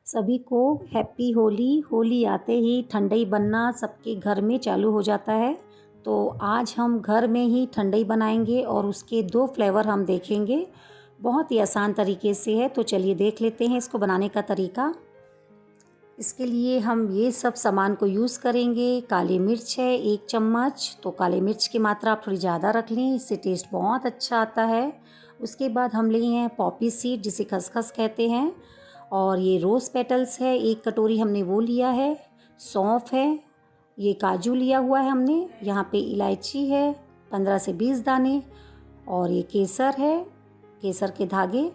सभी को हैप्पी होली। होली आते ही ठंडाई बनना सबके घर में चालू हो जाता है। तो आज हम घर में ही ठंडाई बनाएंगे और उसके 2 फ्लेवर हम देखेंगे। बहुत ही आसान तरीके से है, तो चलिए देख लेते हैं इसको बनाने का तरीका। इसके लिए हम ये सब सामान को यूज़ करेंगे। काली मिर्च है 1 चम्मच, तो काली मिर्च की मात्रा आप थोड़ी ज़्यादा रख लें, इससे टेस्ट बहुत अच्छा आता है। उसके बाद हम लिए हैं पॉपी सीड, जिसे खसखस कहते हैं, और ये रोज़ पेटल्स है 1 कटोरी हमने वो लिया है। सौंफ है, ये काजू लिया हुआ है हमने, यहाँ पे इलायची है 15 से 20 दाने, और ये केसर है, केसर के धागे,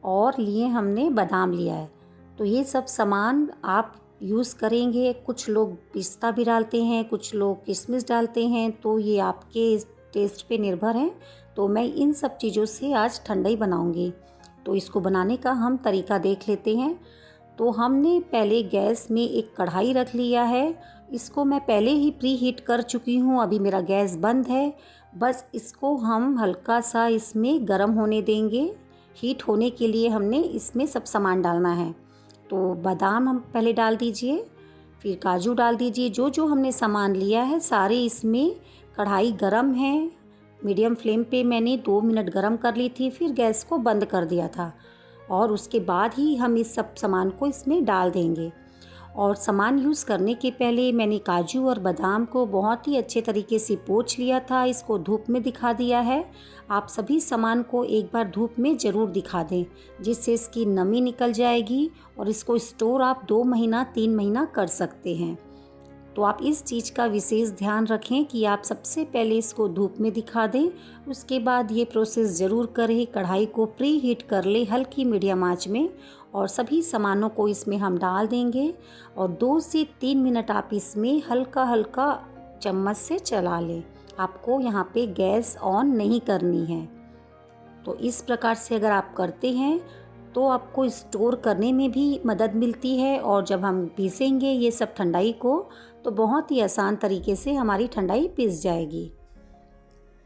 और लिए हमने बादाम लिया है। तो ये सब सामान आप यूज़ करेंगे। कुछ लोग पिस्ता भी डालते हैं, कुछ लोग किशमिश डालते हैं, तो ये आपके टेस्ट पे निर्भर है। तो मैं इन सब चीज़ों से आज ठंडाई बनाऊंगी। तो इसको बनाने का हम तरीका देख लेते हैं। तो हमने पहले गैस में एक कढ़ाई रख लिया है। इसको मैं पहले ही प्री हीट कर चुकी हूँ, अभी मेरा गैस बंद है। बस इसको हम हल्का सा इसमें गर्म होने देंगे। हीट होने के लिए हमने इसमें सब सामान डालना है। तो बादाम हम पहले डाल दीजिए, फिर काजू डाल दीजिए। जो जो हमने सामान लिया है सारे इसमें। कढ़ाई गरम है, मीडियम फ्लेम पे मैंने 2 मिनट गरम कर ली थी, फिर गैस को बंद कर दिया था, और उसके बाद ही हम इस सब सामान को इसमें डाल देंगे। और सामान यूज़ करने के पहले मैंने काजू और बादाम को बहुत ही अच्छे तरीके से पोंछ लिया था, इसको धूप में दिखा दिया है। आप सभी सामान को एक बार धूप में ज़रूर दिखा दें, जिससे इसकी नमी निकल जाएगी, और इसको स्टोर आप 2 महीना 3 महीना कर सकते हैं। तो आप इस चीज़ का विशेष ध्यान रखें कि आप सबसे पहले इसको धूप में दिखा दें। उसके बाद ये प्रोसेस ज़रूर करें, कढ़ाई को प्री हीट कर ले हल्की मीडियम आंच में, और सभी सामानों को इसमें हम डाल देंगे, और 2 से 3 मिनट आप इसमें हल्का हल्का चम्मच से चला लें। आपको यहाँ पे गैस ऑन नहीं करनी है। तो इस प्रकार से अगर आप करते हैं तो आपको स्टोर करने में भी मदद मिलती है, और जब हम पीसेंगे ये सब ठंडाई को, तो बहुत ही आसान तरीके से हमारी ठंडाई पीस जाएगी।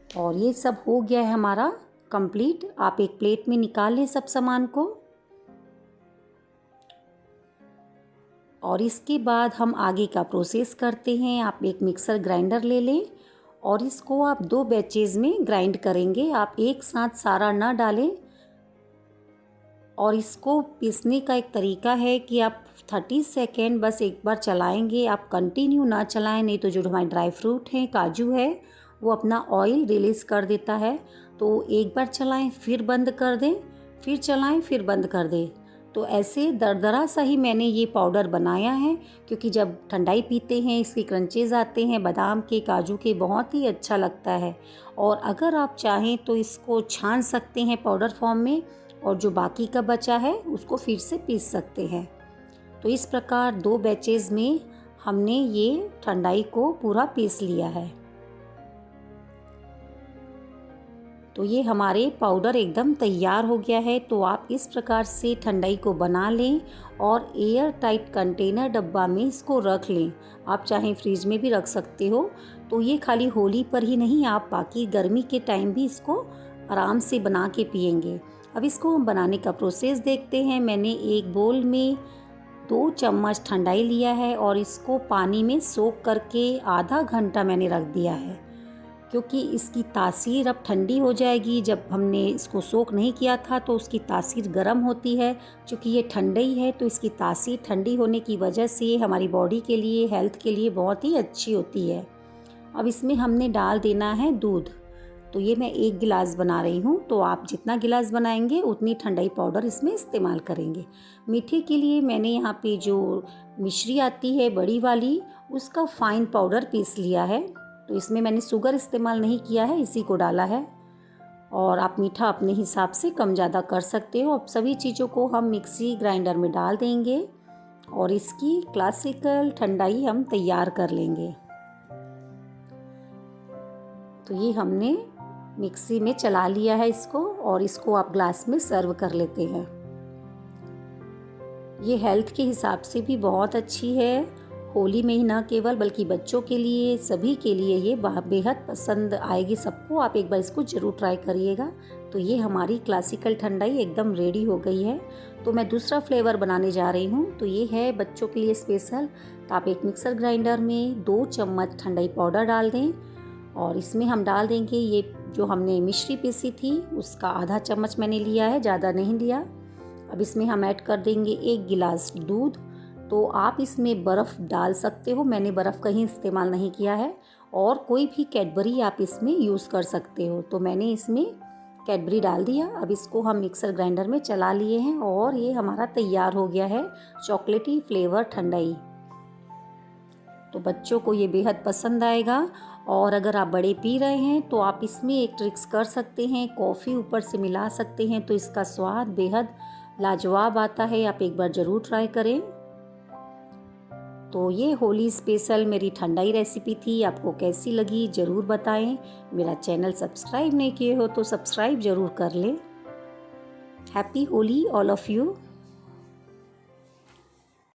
और ये सब हो गया है हमारा कंप्लीट। आप एक प्लेट में निकाल लें सब सामान को, और इसके बाद हम आगे का प्रोसेस करते हैं। आप एक मिक्सर ग्राइंडर ले लें, और इसको आप 2 बैचेज़ में ग्राइंड करेंगे। आप एक साथ सारा ना डालें। और इसको पीसने का एक तरीका है कि आप 30 सेकेंड बस एक बार चलाएंगे, आप कंटिन्यू ना चलाएं, नहीं तो जो हमारे ड्राई फ्रूट हैं, काजू है, वो अपना ऑयल रिलीज़ कर देता है। तो एक बार चलाएं, फिर बंद कर दें, फिर चलाएं, फिर बंद कर दें। तो ऐसे दरदरा सा ही मैंने ये पाउडर बनाया है, क्योंकि जब ठंडाई पीते हैं इसके क्रंचेज आते हैं बादाम के, काजू के, बहुत ही अच्छा लगता है। और अगर आप चाहें तो इसको छान सकते हैं पाउडर फॉर्म में, और जो बाकी का बचा है उसको फिर से पीस सकते हैं। तो इस प्रकार 2 बैचेज़ में हमने ये ठंडाई को पूरा पीस लिया है। तो ये हमारे पाउडर एकदम तैयार हो गया है। तो आप इस प्रकार से ठंडाई को बना लें, और एयर टाइट कंटेनर डब्बा में इसको रख लें। आप चाहें फ्रिज में भी रख सकते हो। तो ये खाली होली पर ही नहीं, आप बाकी गर्मी के टाइम भी इसको आराम से बना के पिएंगे। अब इसको हम बनाने का प्रोसेस देखते हैं। मैंने एक बोल में 2 चम्मच ठंडाई लिया है, और इसको पानी में सोख करके आधा घंटा मैंने रख दिया है, क्योंकि इसकी तासीर अब ठंडी हो जाएगी। जब हमने इसको सोख नहीं किया था तो उसकी तासीर गर्म होती है। चूँकि ये ठंडाई है तो इसकी तासीर ठंडी होने की वजह से हमारी बॉडी के लिए, हेल्थ के लिए बहुत ही अच्छी होती है। अब इसमें हमने डाल देना है दूध। तो ये मैं 1 गिलास बना रही हूँ, तो आप जितना गिलास बनाएंगे उतनी ठंडाई पाउडर इसमें इस्तेमाल करेंगे। मीठे के लिए मैंने यहाँ पे जो मिश्री आती है बड़ी वाली, उसका फाइन पाउडर पीस लिया है। तो इसमें मैंने शुगर इस्तेमाल नहीं किया है, इसी को डाला है। और आप मीठा अपने हिसाब से कम ज़्यादा कर सकते हो। अब सभी चीज़ों को हम मिक्सी ग्राइंडर में डाल देंगे, और इसकी क्लासिकल ठंडाई हम तैयार कर लेंगे। तो ये हमने मिक्सी में चला लिया है इसको, और इसको आप ग्लास में सर्व कर लेते हैं। ये हेल्थ के हिसाब से भी बहुत अच्छी है। होली में ही ना केवल, बल्कि बच्चों के लिए, सभी के लिए ये बेहद पसंद आएगी सबको। आप एक बार इसको ज़रूर ट्राई करिएगा। तो ये हमारी क्लासिकल ठंडाई एकदम रेडी हो गई है। तो मैं दूसरा फ्लेवर बनाने जा रही हूँ। तो ये है बच्चों के लिए स्पेशल। तो आप एक मिक्सर ग्राइंडर में 2 चम्मच ठंडाई पाउडर डाल दें और इसमें हम डाल देंगे ये जो हमने मिश्री पीसी थी उसका आधा चम्मच मैंने लिया है, ज़्यादा नहीं लिया। अब इसमें हम ऐड कर देंगे 1 गिलास दूध। तो आप इसमें बर्फ़ डाल सकते हो, मैंने बर्फ़ कहीं इस्तेमाल नहीं किया है। और कोई भी कैडबरी आप इसमें यूज़ कर सकते हो। तो मैंने इसमें कैडबरी डाल दिया। अब इसको हम मिक्सर ग्राइंडर में चला लिए हैं और ये हमारा तैयार हो गया है चॉकलेटी फ्लेवर ठंडाई। तो बच्चों को ये बेहद पसंद आएगा। और अगर आप बड़े पी रहे हैं तो आप इसमें एक ट्रिक्स कर सकते हैं, कॉफ़ी ऊपर से मिला सकते हैं, तो इसका स्वाद बेहद लाजवाब आता है। आप एक बार ज़रूर ट्राई करें। तो ये होली स्पेशल मेरी ठंडाई रेसिपी थी। आपको कैसी लगी ज़रूर बताएं। मेरा चैनल सब्सक्राइब नहीं किए हो तो सब्सक्राइब ज़रूर कर लें। Happy Holi all of you.